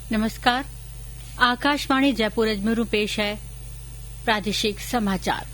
नमस्कार। आकाशवाणी जयपुर अजमेर में पेश है प्रादेशिक समाचार।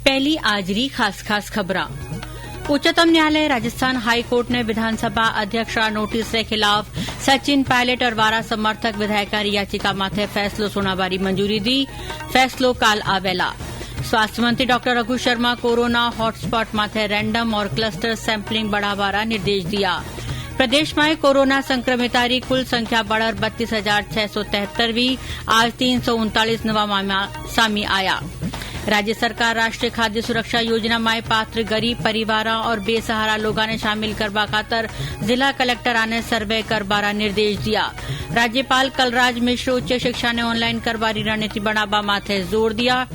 पहली आजरी खास खबरां। उच्चतम न्यायालय राजस्थान हाई कोर्ट ने विधानसभा अध्यक्ष नोटिस के खिलाफ सचिन पायलट और वारा समर्थक विधायकारी याचिका माथे फैसलो सुनावारी मंजूरी दी। फैसलो काल आवेला। स्वास्थ्य मंत्री डॉ रघु शर्मा कोरोना हॉटस्पॉट माथे रैंडम और क्लस्टर सैम्पलिंग बढ़ावारा निर्देश दिया। प्रदेश में कोरोना संक्रमितारी कुल संख्या बढ़कर 32,673 आज 339 नवा मामला सामी आया। राज्य सरकार राष्ट्रीय खाद्य सुरक्षा योजना में पात्र गरीब परिवारों और बेसहारा लोगों ने शामिल करवा खातर जिला कलेक्टर ने सर्वे करवारा निर्देश दिया। राज्यपाल कलराज मिश्र उच्च शिक्षा ने ऑनलाइन करवारी रणनीति बनावा माथे जोर दिया।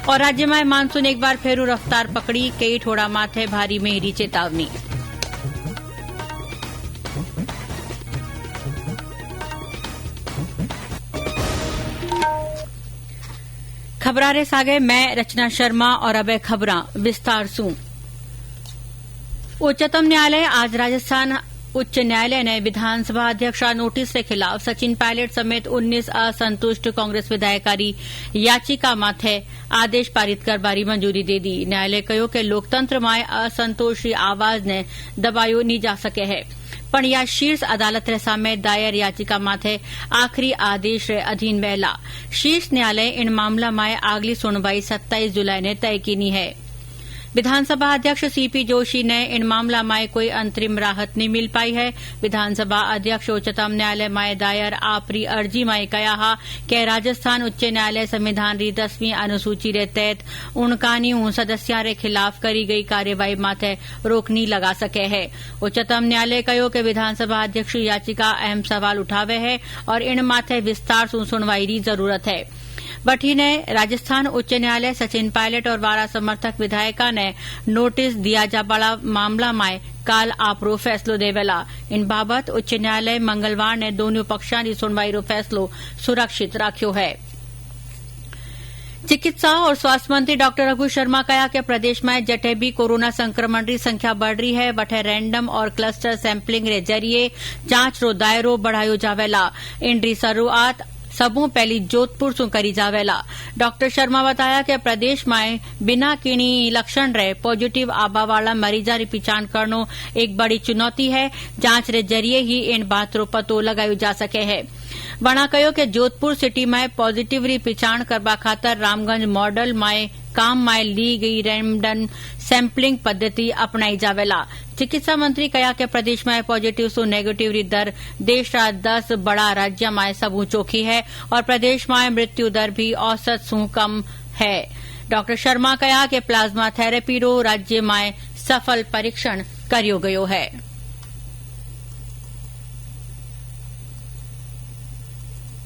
और राज्य में मानसून एक बार फेरू रफ्तार पकड़ी, कई ठोड़ा माथे भारी मेहरी चेतावनी। खबरारे सागे मैं रचना शर्मा और अब खबरां विस्तार से। उच्चतम न्यायालय आज राजस्थान उच्च न्यायालय ने विधानसभा अध्यक्ष नोटिस के खिलाफ सचिन पायलट समेत 19 असंतुष्ट कांग्रेस विधायकारी याचिका माथे आदेश पारित करवारी मंजूरी दे दी। न्यायालय कहो कि लोकतंत्र में असंतोषी आवाज ने दबायो नहीं जा सके है, पण या शीर्ष अदालत रे सामे दायर याचिका माथे आखिरी आदेश रे अधीन वहला। शीर्ष न्यायालय इन मामला में अगली सुनवाई 27 जुलाई ने तय की है। विधानसभा अध्यक्ष सीपी जोशी ने इन मामला में कोई अंतरिम राहत नहीं मिल पाई है। विधानसभा अध्यक्ष उच्चतम न्यायालय में दायर आपरी अर्जी में कहा कि राजस्थान उच्च न्यायालय संविधान री 10वीं अनुसूची रे तहत उनकानी सदस्या रे खिलाफ करी गई कार्यवाही माथे रोक नहीं लगा सके है। उच्चतम न्यायालय कहो कि विधानसभा अध्यक्ष याचिका अहम सवाल उठावे है और इन माथे विस्तार से सुनवाई री जरूरत है। बठी ने राजस्थान उच्च न्यायालय सचिन पायलट और वारा समर्थक विधायका ने नोटिस दिया जा बड़ा मामला में काल आपरो फैसलो देवेला। इन बाबत उच्च न्यायालय मंगलवार ने दोनों पक्षों की सुनवाई रो फैसलो सुरक्षित राख्यो है। चिकित्सा और स्वास्थ्य मंत्री डॉ रघु शर्मा कहा कि प्रदेश में जटे भी कोरोना संक्रमण की संख्या बढ़ रही है, वठे रैंडम और क्लस्टर सैम्पलिंग रे जरिए जांच रो दायरो बढ़ायो जावेला। इनरी शुरुआत सबू पहली जोधपुर से करी जावेला। डॉ शर्मा बताया कि प्रदेश में बिना किणी लक्षण रे पॉजिटिव आबा वाला मरीजा री पहचान करनो एक बड़ी चुनौती है। जांच रे जरिए ही इन बात रो पतो लगायो जा सके है। वणा कहो कि जोधपुर सिटी में पॉजिटिव री पहचान करवा खातर रामगंज मॉडल में काम में ली गई रैंडम सैम्पलिंग पद्धति अपनाई जावेला। चिकित्सा मंत्री कहा कि प्रदेश में पॉजिटिव से नेगेटिव री दर देश रा 10 बड़ा राज्य में सबू चोखी है और प्रदेश में मृत्यु दर भी औसत से कम है। डॉ शर्मा कहा कि प्लाज्मा थेरेपी रो राज्य में सफल परीक्षण करियो गयो है।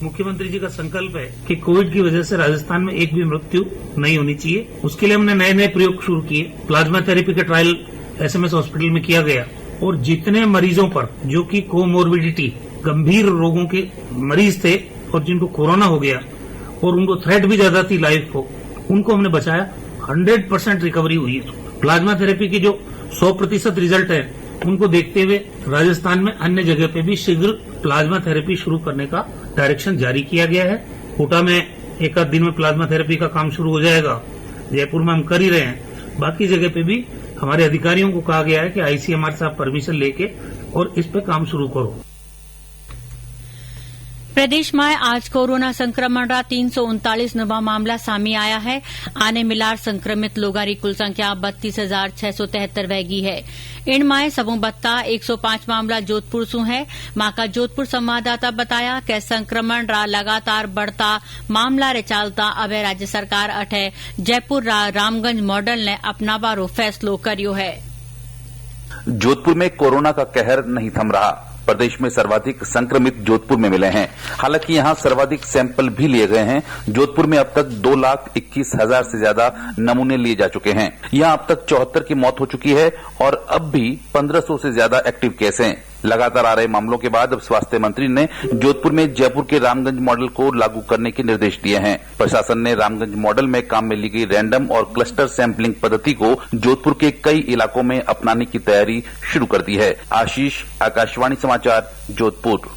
मुख्यमंत्री जी का संकल्प है कि कोविड की वजह से राजस्थान में एक भी मृत्यु नहीं होनी चाहिए। उसके लिए हमने नए प्रयोग शुरू किए। प्लाज्मा थेरेपी का ट्रायल एसएमएस हॉस्पिटल में किया गया और जितने मरीजों पर जो कि कोमोर्बिडिटी गंभीर रोगों के मरीज थे और जिनको कोरोना हो गया और उनको थ्रेट भी ज्यादा थी लाइफ को, उनको हमने बचाया। 100% रिकवरी हुई है। प्लाज्मा थेरेपी की जो 100% रिजल्ट है उनको देखते हुए राजस्थान में अन्य जगह पे भी शीघ्र प्लाज्मा थेरेपी शुरू करने का डायरेक्शन जारी किया गया है। कोटा में एक आध दिन में प्लाज्मा थेरेपी का काम शुरू हो जाएगा। जयपुर में हम कर ही रहे हैं। बाकी जगह पे भी हमारे अधिकारियों को कहा गया है कि आईसीएमआर से आप परमिशन लेके और इस पे काम शुरू करो। प्रदेश में आज कोरोना संक्रमण का 339 नवा मामला सामी आया है। आने मिलार संक्रमित लोगों की कुल संख्या 32,673 वैगी है। इनमें सबू बत्ता 105 मामला जोधपुर से है। मां का जोधपुर संवाददाता बताया कि संक्रमण रा लगातार बढ़ता मामला रे चालता अब राज्य सरकार अठे जयपुर रा रामगंज मॉडल ने अपनावारो फैसलो करियो है। जोधपुर में कोरोना का कहर नहीं थम रहा। प्रदेश में सर्वाधिक संक्रमित जोधपुर में मिले हैं। हालांकि यहां सर्वाधिक सैंपल भी लिए गए हैं। जोधपुर में अब तक 2,21,000 से ज्यादा नमूने लिए जा चुके हैं। यहां अब तक 74 की मौत हो चुकी है और अब भी 1,500 से ज्यादा एक्टिव केस हैं। लगातार आ रहे मामलों के बाद अब स्वास्थ्य मंत्री ने जोधपुर में जयपुर के रामगंज मॉडल को लागू करने के निर्देश दिए हैं। प्रशासन ने रामगंज मॉडल में काम में ली गई रैंडम और क्लस्टर सैंपलिंग पद्धति को जोधपुर के कई इलाकों में अपनाने की तैयारी शुरू कर दी है। आशीष, आकाशवाणी समाचार, जोधपुर।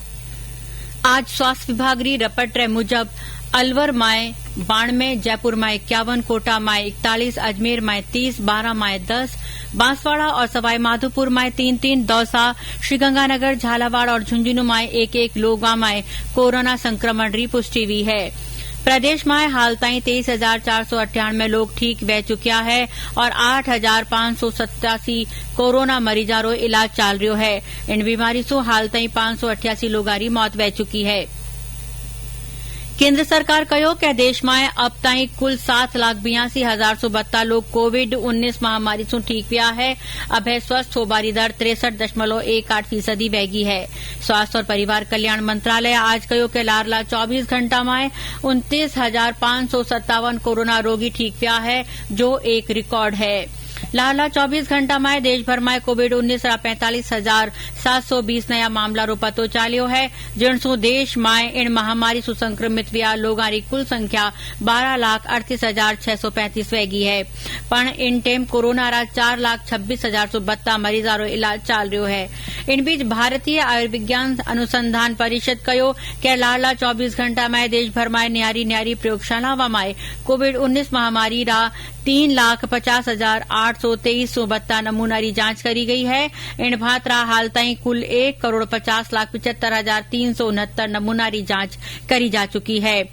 आज स्वास्थ्य विभाग री रपट रे मुजब अलवर माए 92, जयपुर माए 51, कोटा माए 41, अजमेर माए 30, बारां माए 10, बांसवाड़ा और सवाई माधोपुर माए 3-3, दौसा, श्रीगंगानगर, झालावाड़ और झुंझुनू माए 1-1 लोगा माए कोरोना संक्रमण री पुष्टि हुई है। प्रदेश में हाल ताईं 23,498 लोग ठीक वह चुकिया है और 8,587 कोरोना मरीजा रो इलाज चाल रह्यो है। इन बीमारी से हाल ताईं 588 लोगों की मौत वह चुकी है। केंद्र सरकार कहो कि देश में अब ताईं कुल 7,82,072 लोग कोविड-19 महामारी से ठीक हुआ है। अब है स्वस्थ होबारी दर 63.18% वहगी है। स्वास्थ्य और परिवार कल्याण मंत्रालय आज कहो कि लारला 24 घंटा में 29,557 कोरोना रोगी ठीक हुआ है, जो एक रिकॉर्ड है। लारला 24 घंटा में देश भर में कोविड-19 रा 45,720 नया मामला रो पतो चाल्यो है, जिनसू देश में इन महामारी से संक्रमित हुआ लोगों की कुल संख्या 12,38,635 वहगी है। पण इन टेम कोरोना रा 4,26,172 मरीजा रो इलाज चाल रह्यो है। इन बीच भारतीय आयुर्विज्ञान अनुसंधान परिषद कहो कि लारला 24 घंटा में देश भर में न्यारी प्रयोगशाला में कोविड-19 महामारी रा 3,50,823 नमूना री जांच करी गई है। इन भातरा हाल ताईं कुल 1,50,75,369 नमूना री जांच करी जा चुकी है।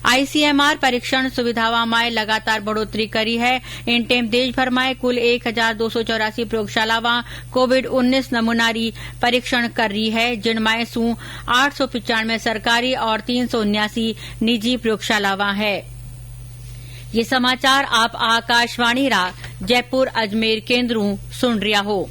आईसीएमआर परीक्षण सुविधाओं में लगातार बढ़ोतरी करी है। इन टेम देश भर में कुल 1,284 प्रयोगशालावां कोविड-19 नमूना री परीक्षण कर रही है, जिनमें सू 895 सरकारी और 379 निजी प्रयोगशालावां है। ये समाचार आप आकाशवाणी रा जयपुर अजमेर केंद्रों सुन रिया हो।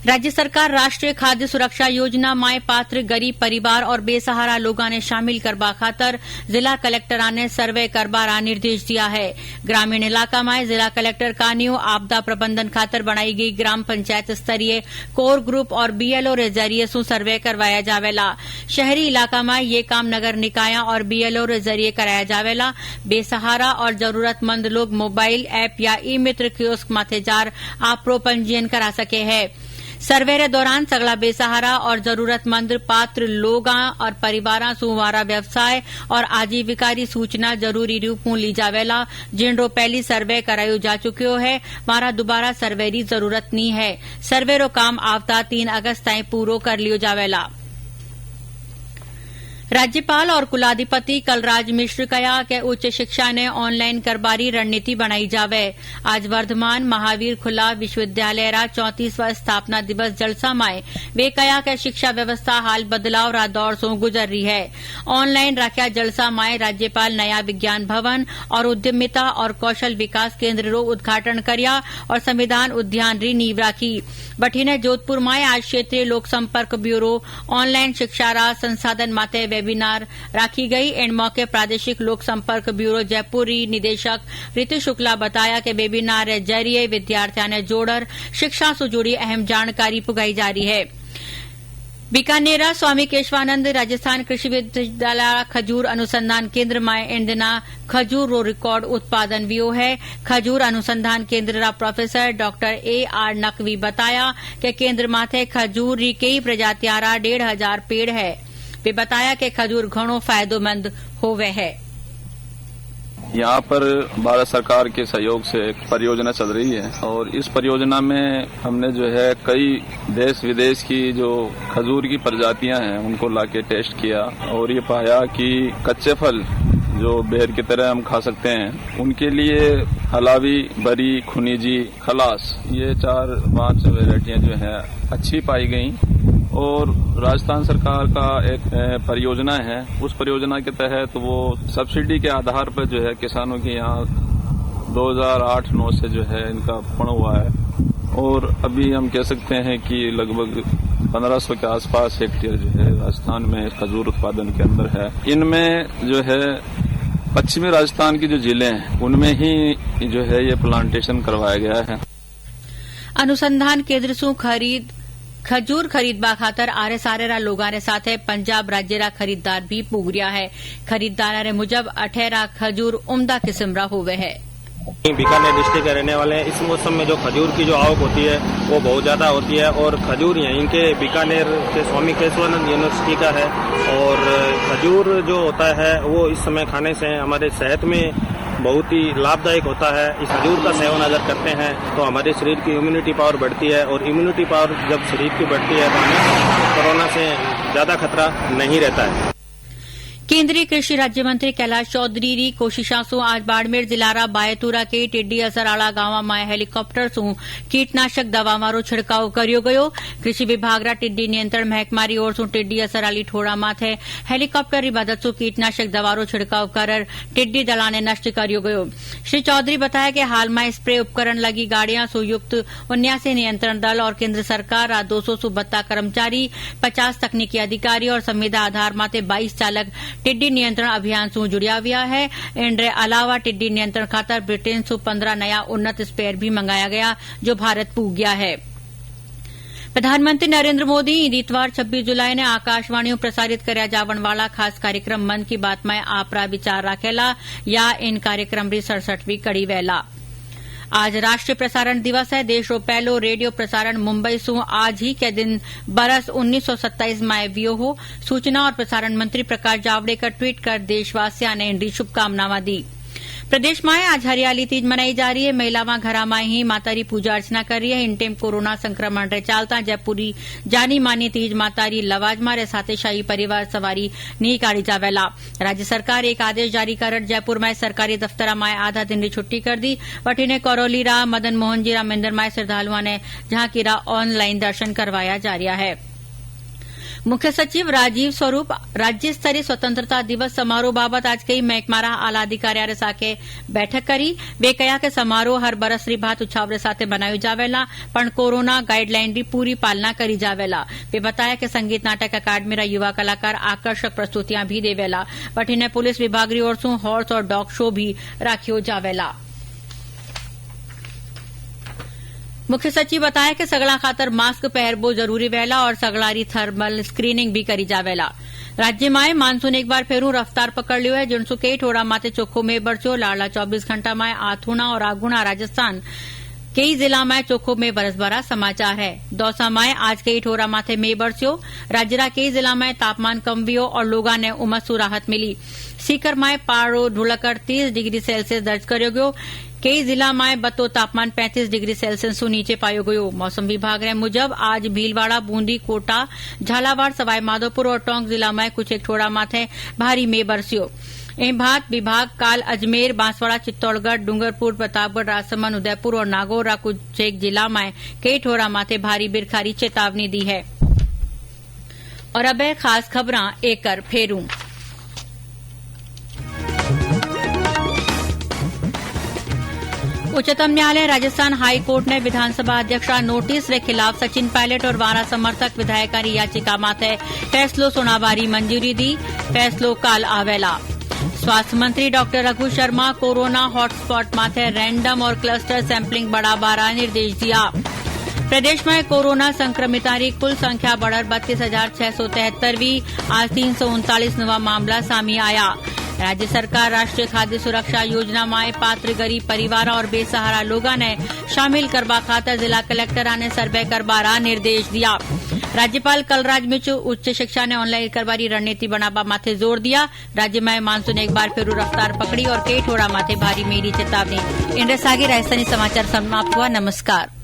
राज्य सरकार राष्ट्रीय खाद्य सुरक्षा योजना में पात्र गरीब परिवार और बेसहारा लोगों ने शामिल करवा खातर जिला कलेक्टरा ने सर्वे करवा निर्देश दिया है। ग्रामीण इलाका में जिला कलेक्टर कानियो आपदा प्रबंधन खातर बनाई गई ग्राम पंचायत स्तरीय कोर ग्रुप और बीएलओ रे जरिए सु सर्वे करवाया जावेला। शहरी इलाका में ये काम नगर निकाया और बीएलओ रे जरिए कराया जावेला। बेसहारा और जरूरतमंद लोग मोबाइल ऐप या ई मित्र कियोस्क माथे जार आपरो पंजीयन करा सके है। सर्वे रे दौरान सगला बेसहारा और जरूरतमंद पात्र लोगां और परिवारां सु वारा व्यवसाय और आजीविका री सूचना जरूरी रूप में ली जावेला। जिनरो पहली सर्वे करायो जा चुक्यो है, मारा दोबारा सर्वे री जरूरत नहीं है। सर्वे रो काम आवता 3 अगस्त ताईं पूरो कर लियो जावेला। राज्यपाल और कुलाधिपति कलराज मिश्र कहा कि उच्च शिक्षा ने ऑनलाइन करबारी रणनीति बनाई जावे। आज वर्धमान महावीर खुला विश्वविद्यालय रा 34वां स्थापना दिवस जलसा में वे कहा कि शिक्षा व्यवस्था हाल बदलाव रा दौर से गुजर रही है। ऑनलाइन रख्या जलसा में राज्यपाल नया विज्ञान भवन और उद्यमिता और कौशल विकास केंद्र रो उद्घाटन करया और संविधान उद्यान री नींव राखी। बठीने जोधपुर में आज क्षेत्रीय लोक संपर्क ब्यूरो ऑनलाइन शिक्षा रा संसाधन माते वेबिनार राखी गई। इन मौके प्रादेशिक लोक संपर्क ब्यूरो जयपुर निदेशक ऋतु शुक्ला बताया कि वेबिनार के जरिए विद्यार्थियों ने जोड़र शिक्षा से जुड़ी अहम जानकारी पुगाई जा रही है। बीकानेरा स्वामी केशवानंद राजस्थान कृषि विश्वविद्यालय खजूर अनुसंधान केंद्र में इन दिना खजूर रो रिकॉर्ड उत्पादन वियो है। खजूर अनुसंधान केंद्र रा प्रोफेसर डॉक्टर AR नकवी बताया कि केंद्र माथे खजूर री कई प्रजातियां रा 1,500 पेड़ है। वे बताया कि खजूर घणो फायदेमंद होवे है। यहाँ पर भारत सरकार के सहयोग से एक परियोजना चल रही है और इस परियोजना में हमने जो है कई देश विदेश की जो खजूर की प्रजातियां हैं उनको लाके टेस्ट किया और ये पाया कि कच्चे फल जो बेर की तरह हम खा सकते हैं उनके लिए हलावी, बरी, खुनीजी, खलास ये 4-5 वैरायटियां जो है अच्छी पाई गई। और राजस्थान सरकार का एक परियोजना है, उस परियोजना के तहत वो सब्सिडी के आधार पर जो है किसानों के यहाँ 2008-9 से जो है इनका पण हुआ है और अभी हम कह सकते हैं कि लगभग 1500 के आसपास हेक्टेयर जो है राजस्थान में खजूर उत्पादन के अंदर है। इनमें जो है पश्चिमी राजस्थान की जो जिले हैं उनमें ही जो है ये प्लांटेशन करवाया गया है। अनुसंधान केंद्र से खरीद खजूर खरीदवा खातर आरे सारेरा लोगारे साथे पंजाब राज्यरा खरीददार भी पूग रिया है। खरीददारा मुजब 18 खजूर उम्दा किस्म रा होवे है। बीकानेर डिस्ट्रिक्ट के रहने वाले हैं। इस मौसम में जो खजूर की जो आवक होती है वो बहुत ज्यादा होती है और खजूर यहीं के बीकानेर के स्वामी केशवानंद यूनिवर्सिटी का है और खजूर जो होता है वो इस समय खाने से हमारे सेहत में बहुत ही लाभदायक होता है। इस खजूर का सेवन अगर करते हैं तो हमारे शरीर की इम्यूनिटी पावर बढ़ती है और इम्यूनिटी पावर जब शरीर की बढ़ती है तो हमें कोरोना से ज्यादा खतरा नहीं रहता है। केंद्रीय कृषि राज्य मंत्री कैलाश चौधरी री कोशिशा सु आज बाड़मेर जिलारा बायतुरा के टिड्डी असराड़ा गांव में हेलीकॉप्टर सु कीटनाशक दवा मारो छिड़काव कर्यो गयो। कृषि विभाग रा टिड्डी नियंत्रण महकमा री ओर सु टिड्डी असराली ठोड़ा माथे हेलीकॉप्टर री मदद सु कीटनाशक दवारो छिड़काव कर टिड्डी दला ने नष्ट कर्यो गयो। श्री चौधरी बताया कि हाल में स्प्रे उपकरण लगी गाड़ियां सुयुक्त 79 नियंत्रण दल और केंद्र सरकार रा 200 सुबत्ता कर्मचारी 50 तकनीकी अधिकारी और संविदा आधार माथे 22 चालक टिड्डी नियंत्रण अभियान सु जुड़िया हुआ है। इनरे अलावा टिड्डी नियंत्रण खातर ब्रिटेन सु 15 नया उन्नत स्प्रेयर भी मंगाया गया जो भारत पूग गया है। प्रधानमंत्री नरेंद्र मोदी इतवार 26 जुलाई ने आकाशवाणी प्रसारित कर्या जावण वाला खास कार्यक्रम मन की बात में आपरा विचार राखेला या इन कार्यक्रम री 67वीं कड़ी वेला। आज राष्ट्रीय प्रसारण दिवस है। देश रो पहलो रेडियो प्रसारण मुंबई सु आज ही के दिन बरस 1927 में वियो हो। सूचना और प्रसारण मंत्री प्रकाश जावड़ेकर ट्वीट कर देशवासियों ने इनकी शुभकामनाएं दी। प्रदेश में आज हरियाली तीज मनाई जा रही है। महिलावां घरा में ही माता री पूजा अर्चना कर रही है। इन टाइम कोरोना संक्रमण रे चालता जयपुरी जानी मानी तीज माता री लवाजमा रे साथे शाही परिवार सवारी नहीं काढ़ी जावेला। राज्य सरकार एक आदेश जारी कर जयपुर में सरकारी दफ्तर में आधा दिन री छुट्टी कर दी। वठीने करौली रा मदन मोहन जी रा मंदिर में श्रद्धालुओं ने झांकीरा ऑनलाइन दर्शन करवाया जा रहा है। मुख्य सचिव राजीव स्वरूप राज्य स्तरीय स्वतंत्रता दिवस समारोह बाबत आज कई महकमारा आला अधिकारियों साथे बैठक करी। वे कहा कि समारोह हर बरस री बात उछाव साथे बनायो जावेला पण कोरोना गाइडलाइन री पूरी पालना करी जावेला। वे बताया कि संगीत नाटक अकादमी रा युवा कलाकार आकर्षक प्रस्तुतियां भी देवेला। वठीने पुलिस विभाग री ओर से हॉर्स और डॉग शो भी राख्यो जावेला। मुख्य सचिव बताया कि सगड़ा खातर मास्क पहरबो जरूरी वेला और सगड़ा थर्मल स्क्रीनिंग भी करी जावेला। राज्य में मानसून एक बार फेरू रफ्तार पकड़ लियो है। जिनसु कई ठोड़ा माथे चोखो में बरस्यो। लाडला 24 घंटा में आथुणा और आगुणा राजस्थान कई जिला में चोखो में बरसबारा समाचार है। दौसा में आज कई ठोरा माथे में बरस्यो। राज्य कई जिला में तापमान कम हुयो और लोगों ने उमस सु राहत मिली। सीकर में पारो ढुलकर 30 डिग्री सेल्सियस दर्ज कर्यो गयो। कई जिला में बतो तापमान 35 डिग्री सेल्सियस सु नीचे पायो गयो। मौसम विभाग रे मुजब आज भीलवाड़ा बूंदी कोटा झालावाड़ सवाई माधोपुर और टोंक जिला में कुछ एक ठोड़ा माथे भारी में बरस्यो। एम बात विभाग काल अजमेर बांसवाड़ा चित्तौड़गढ़ डूंगरपुर प्रतापगढ़ राजसमंद उदयपुर और नागौर रा कुछ एक जिला में कई ठोड़ा माथे भारी बिरखारी चेतावनी दी है। और अब है खास खबरां एक कर फेरू। उच्चतम न्यायालय राजस्थान हाई कोर्ट ने विधानसभा अध्यक्ष नोटिस के खिलाफ सचिन पायलट और वारा समर्थक विधायकारी याचिका माथे फैसलो सुनावारी मंजूरी दी। फैसलो काल आवेला। स्वास्थ्य मंत्री doctor Raghu Sharma corona hotspot माथे रैंडम और क्लस्टर सैंपलिंग बढ़ावा निर्देश दिया। प्रदेश में कोरोना संक्रमितों की कुल संख्या बढ़कर 32,673 आज 339 नवा मामला सामने आया। राज्य सरकार राष्ट्रीय खाद्य सुरक्षा योजना में पात्र गरीब परिवार और बेसहारा लोगों ने शामिल करवा खातर जिला कलेक्टर ने सर्वे करवा निर्देश दिया। राज्यपाल कलराज मिश्र उच्च शिक्षा ने ऑनलाइन करवारी रणनीति बनावा माथे जोर दिया। राज्य में मानसून एक बार फिर रफ्तार पकड़ी और कई ठोड़ा माथे भारी मेरी चेतावनी। इंद्र सागे राजस्थानी समाचार समाप्त हुआ। नमस्कार।